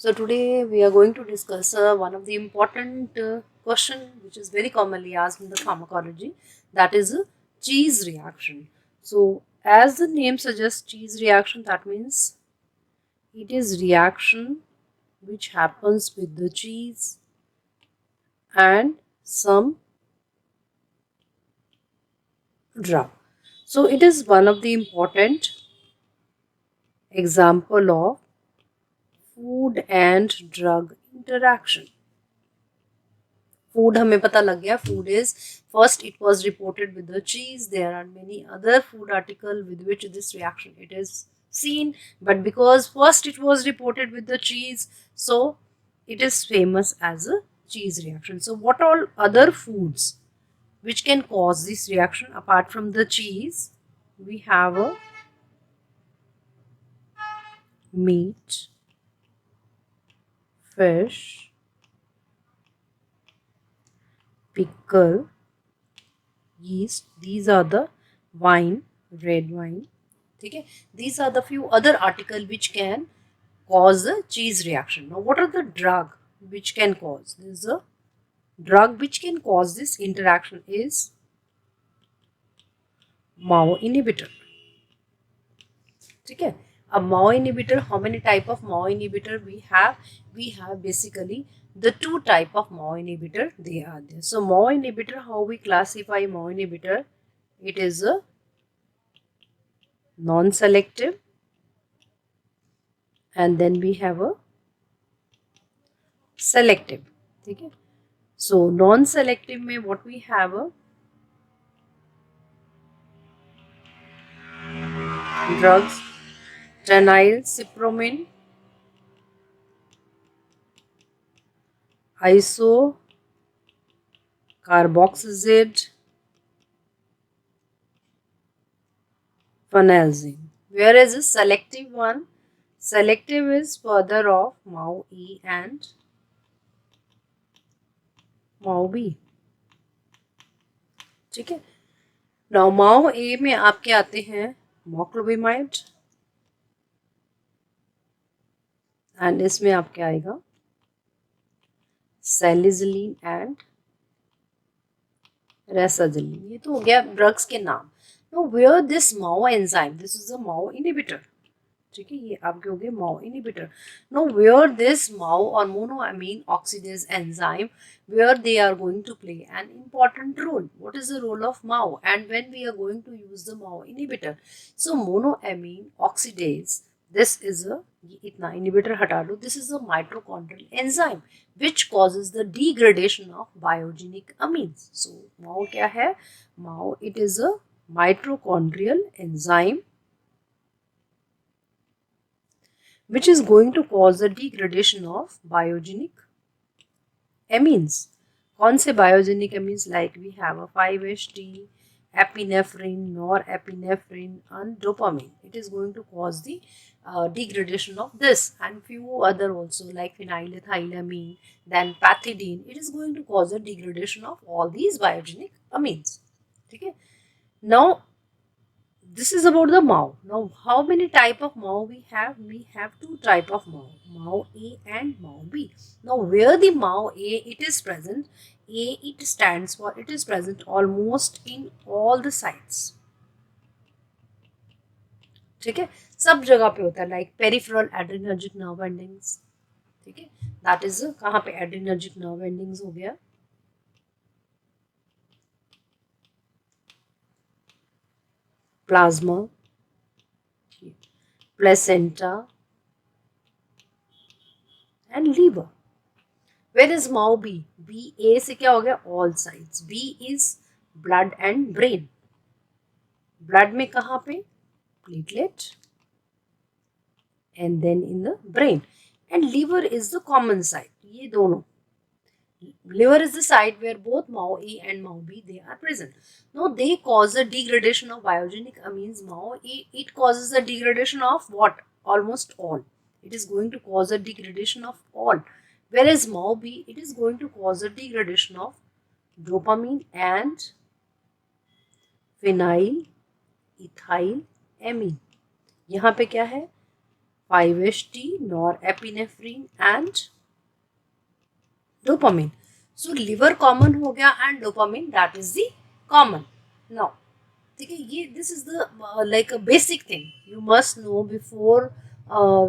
So today we are going to discuss one of the important question which is very commonly asked in the pharmacology, that is a cheese reaction. So as the name suggests, cheese reaction, that means it is reaction which happens with the cheese and some drug. So it is one of the important example of food and drug interaction. Food हमें पता लग गया. Food is first it was reported with the cheese. There are many other food article with which this reaction it is seen, but because first it was reported with the cheese, so it is famous as a cheese reaction. So what all other foods which can cause this reaction apart from the cheese? We have a meat, fish, pickle, yeast. These are the wine, red wine. Okay, these are the few other articles which can cause a cheese reaction. Now, what are the drug which can cause? There is a drug which can cause this interaction is MAO inhibitor. Okay, a MAO inhibitor. How many type of MAO inhibitor we have? We have basically the two type of MAO inhibitor. They are there. So MAO inhibitor. How we classify MAO inhibitor? It is a non-selective, and then we have a selective. Okay, so non-selective में what we have a drugs, phenylcypromine, isocarboxazide, phenelzine. Whereas a selective one, selective is further off MAO E and MAO B. ठीक है. Now MAO A में आपके आते हैं moclobemide, and इसमें आपके आएगा salicylic and rasagiline. ये तो हो गया ड्रग्स के नाम. Now where this MAO enzyme, this is a MAO inhibitor. ठीक है, ये आपके हो गए MAO inhibitor. Now where this MAO or monoamine oxidase enzyme, where they are going to play an important role. What is the role of MAO and when we are going to use the MAO inhibitor? So monoamine oxidase, this is a इतना inhibitor हटा लो. This is a mitochondrial enzyme which causes the degradation of biogenic amines. So MAO क्या है? MAO, it is a mitochondrial enzyme which is going to cause the degradation of biogenic amines. कौन से biogenic amines? Like we have a 5-HT, epinephrine, norepinephrine and dopamine. It is going to cause the degradation of this and few other also like phenylethylamine, then pethidine. It is going to cause the degradation of all these biogenic amines. Okay. Now this is about the MAO. Now, how many type of MAO we have? We have two type of MAO, MAO A and MAO B. Now, where the MAO A it is present, A it stands for it is present almost in all the sites. ठीक है, सब जगह पे होता है. Like peripheral adrenergic nerve endings. ठीक है, that is कहाँ पे एड्रेनर्जिक नर्व एंडिंग्स हो गया. Plasma, placenta and liver. Where is MAO B? B A से क्या हो गया? All sides. B is blood and brain. Blood में कहाँ पे? Platelet. And then in the brain. And liver is the common site. ये दोनों. Liver is the site where both MAO A and MAO B they are present. Now they cause the degradation of biogenic amines. MAO A it causes the degradation of what? Almost all. It is going to cause a degradation of all. Whereas MAO B, it is going to cause a degradation of dopamine and phenylethylamine. यहाँ पे क्या है? 5-HT, norepinephrine and dopamine. So liver common हो गया and dopamine, that is the common. Now ठीक है, ये this is the like a basic thing you must know before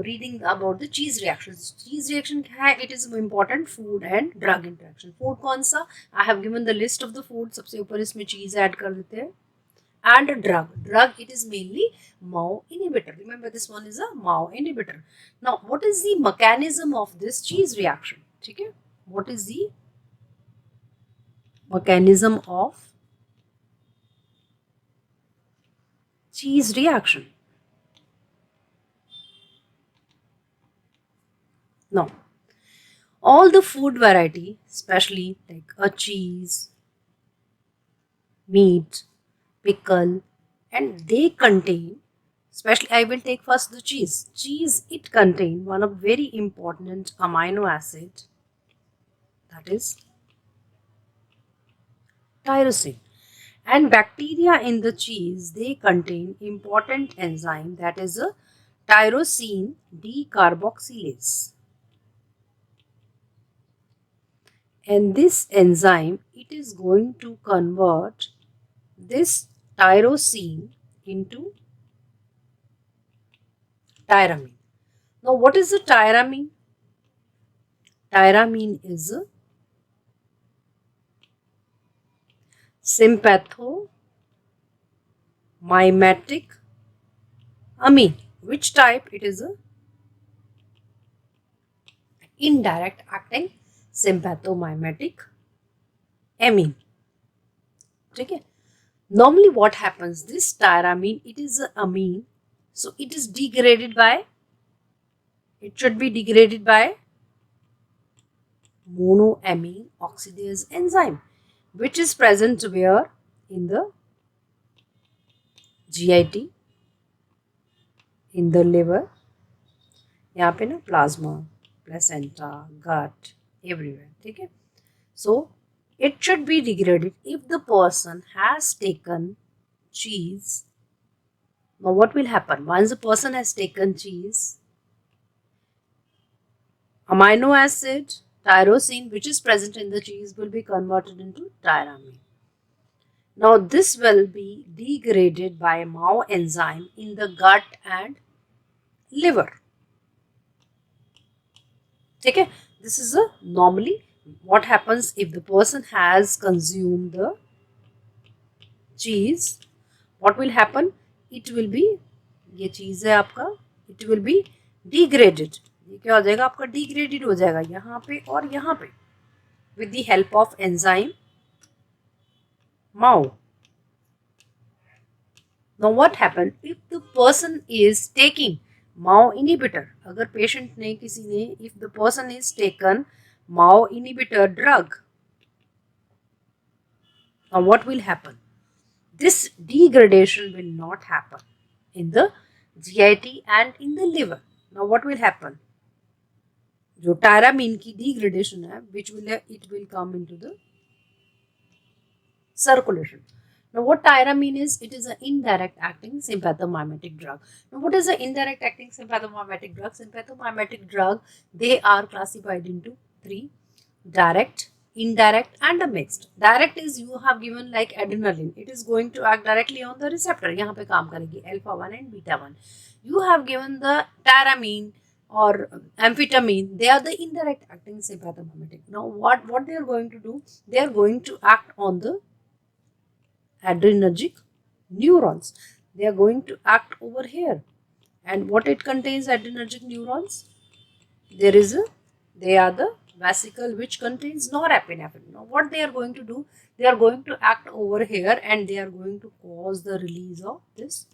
reading about the cheese reactions. cheese reaction क्या है? It is important food and drug interaction. food कौन सा? I have given the list of the food. सबसे ऊपर इसमें cheese add कर देते हैं. And a drug it is mainly MAO inhibitor. Remember this one is a MAO inhibitor. Now what is the mechanism of this cheese reaction? ठीक है, what is the mechanism of cheese reaction? Now all the food variety, especially like a cheese, meat, pickle, and they contain, especially I will take first the cheese. Cheese, it contain one of very important amino acid, that is tyrosine. And bacteria in the cheese, they contain important enzyme, that is a tyrosine decarboxylase. And this enzyme, it is going to convert this tyrosine into tyramine. Now what is the tyramine? Tyramine is a sympathomimetic amine. Which type? It is a indirect acting sympathomimetic amine. Okay. Normally what happens, this tyramine, it is an amine, so it is degraded by, it should be degraded by monoamine oxidase enzyme, which is present where? In the GIT, in the liver, यहाँ पे ना plasma, placenta, gut, everywhere. ठीक है, so it should be degraded if the person has taken cheese. Now what will happen? Once the person has taken cheese, amino acid tyrosine which is present in the cheese will be converted into tyramine. Now this will be degraded by MAO enzyme in the gut and liver. Okay, this is a normally what happens if the person has consumed the cheese. What will happen? It will be, ये चीज है आपका, it will be degraded. ये क्या हो जाएगा आपका? degraded हो जाएगा यहाँ पे और यहाँ पे with the help of enzyme MAO. Now what happened if the person is taking MAO inhibitor? अगर patient ने किसी ने, if the person is taken MAO inhibitor drug, now what will happen? This degradation will not happen in the GIT and in the liver. Now what will happen? जो tyramine की degradation है, which will, it will come into the circulation. Now what tyramine is? It is an indirect acting sympathomimetic drug. Now what is an indirect acting sympathomimetic drug? Sympathomimetic drug, they are classified into three: direct, indirect and a mixed. Direct is you have given like adrenaline. It is going to act directly on the receptor. यहाँ पे काम करेगी alpha 1 and beta 1. You have given the tyramine or amphetamine. They are the indirect acting sympathomimetic. Now what they are going to do? They are going to act on the adrenergic neurons. They are going to act over here. And what it contains, adrenergic neurons? There is a, they are the vesicle which contains norepinephrine. Now what they are going to do? They are going to act over here and they are going to cause the release of this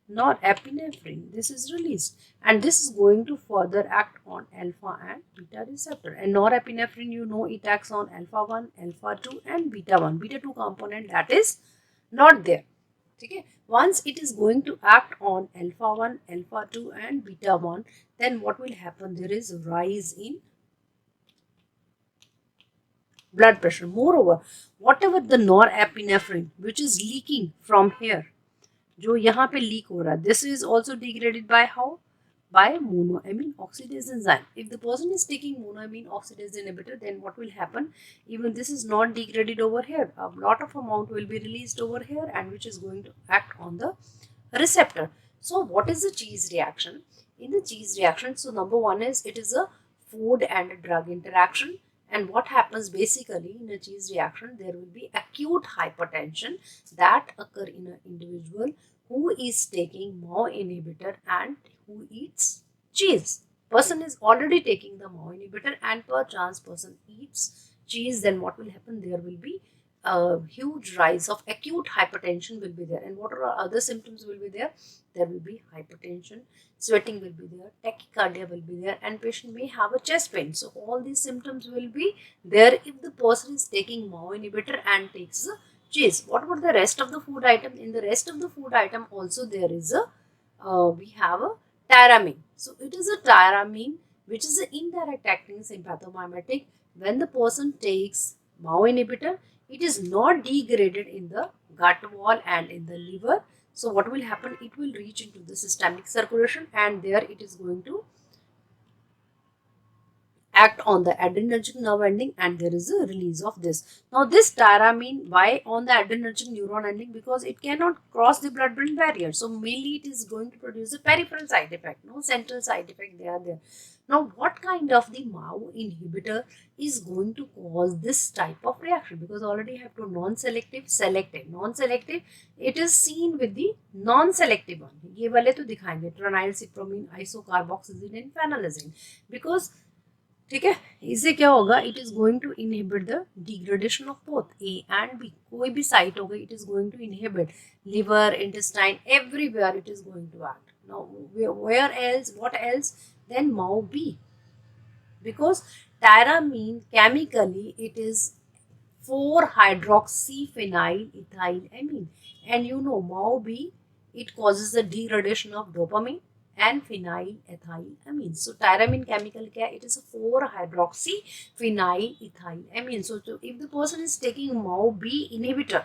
norepinephrine. This is released and this is going to further act on alpha and beta receptor. And norepinephrine, you know, it acts on alpha 1, alpha 2 and beta 1. Beta 2 component that is not there. Okay. Once it is going to act on alpha 1, alpha 2 and beta 1, then what will happen? There is a rise in blood pressure. Moreover, whatever the norepinephrine which is leaking from here, जो यहाँ पे leak हो रहा है, this is also degraded by how? by monoamine oxidase enzyme. If the person is taking monoamine oxidase inhibitor, then what will happen? Even this is not degraded over here. A lot of amount will be released over here, and which is going to act on the receptor. So what is the cheese reaction? In the cheese reaction, so number one is it is a food and drug interaction. And what happens basically in a cheese reaction, there will be acute hypertension that occur in an individual who is taking MAO inhibitor and who eats cheese. Person is already taking the MAO inhibitor and perchance person eats cheese, then what will happen? There will be a huge rise of acute hypertension will be there. And what are other symptoms will be there? There will be hypertension, sweating will be there, tachycardia will be there, and patient may have a chest pain. So all these symptoms will be there if the person is taking MAO inhibitor and takes the cheese. What about the rest of the food item? In the rest of the food item also there is a we have a tyramine. So it is a tyramine which is an indirect acting sympathomimetic. When the person takes MAO inhibitor, it is not degraded in the gut wall and in the liver. So what will happen? It will reach into the systemic circulation, and there it is going to act on the adrenergic nerve ending, and there is a release of this. Now this tyramine, why on the adrenergic neuron ending? Because it cannot cross the blood-brain barrier. So mainly it is going to produce a peripheral side effect, no central side effect they are there. Now what kind of the MAO inhibitor is going to cause this type of reaction? Because already have to non-selective, selective. Non-selective, it is seen with the non-selective one. ये वाले तो दिखाएंगे ट्राइनाइलसिप्रोमीन, आइसोकार्बोक्सिलिन and फेनोलिज़िन. Because ठीक है, इससे क्या होगा? It is going to inhibit the degradation of both A and B. कोई भी साइट होगा, it is going to inhibit liver, intestine, everywhere it is going to act. Now where else, what else? Then MAO B, because tyramine chemically it is 4-hydroxyphenylethylamine, and you know MAO B, it causes the degradation of dopamine and phenylethylamine. So tyramine chemical क्या? It is a 4-hydroxyphenylethylamine. So if the person is taking MAO B inhibitor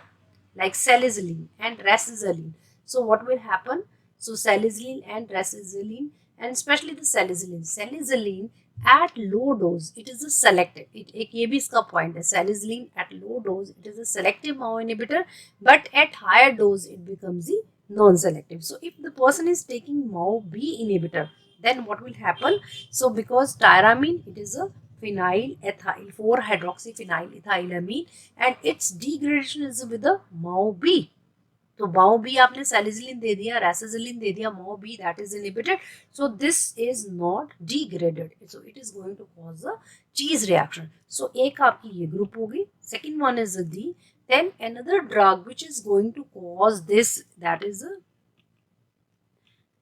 like salicylic and racezyline, so what will happen? So salicylic and racezyline, and especially the salicylic at low dose, it is a selective. एक ये भी इसका point है. Salicylic at low dose, it is a selective MAO inhibitor, but at higher dose, it becomes the non-selective. So if the person is taking MAO B inhibitor, then what will happen? So because tyramine, it is a phenylethyl 4-hydroxyphenylethylamine, and its degradation is with the MAO B. तो MAO B आपने salicylic दे दिया, racezyline दे दिया, MAO B that is inhibited. So this is not degraded. So it is going to cause a cheese reaction. So एक आपकी ये group होगी. Second one is the then another drug which is going to cause this, that is a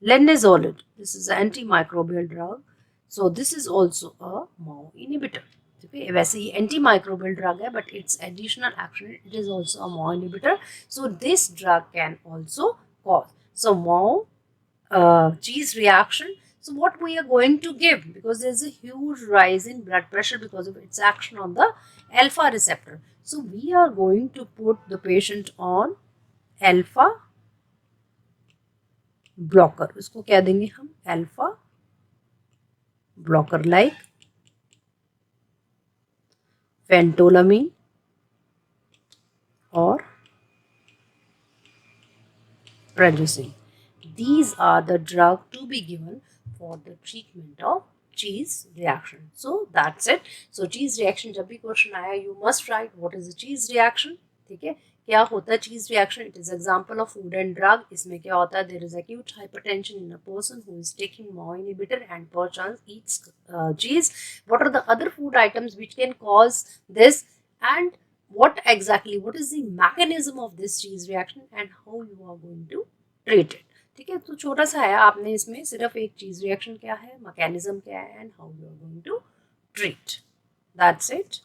linezolid. This is an antimicrobial drug. So this is also a MAO inhibitor. Okay, वैसे ये antimicrobial drug है, but its additional action, it is also a MAO inhibitor. So this drug can also cause. So MAO cheese reaction. So what we are going to give, because there is a huge rise in blood pressure because of its action on the alpha receptor. So we are going to put the patient on alpha blocker. उसको क्या देंगे हम? Alpha blocker like phentolamine or prazosin. These are the drugs to be given for the treatment of cheese reaction. So that's it. So cheese reaction, जब भी question आया, you must write what is the cheese reaction. ठीक है, क्या होता है cheese reaction? It is example of food and drug. इसमें क्या होता है? There is acute hypertension in a person who is taking MAO inhibitor and perchance eats cheese. What are the other food items which can cause this, and what exactly, what is the mechanism of this cheese reaction and how you are going to treat it. ठीक है, तो छोटा सा है, आपने इसमें सिर्फ एक चीज रिएक्शन क्या है, मैकेनिज्म क्या है, and how you are going to treat. That's it.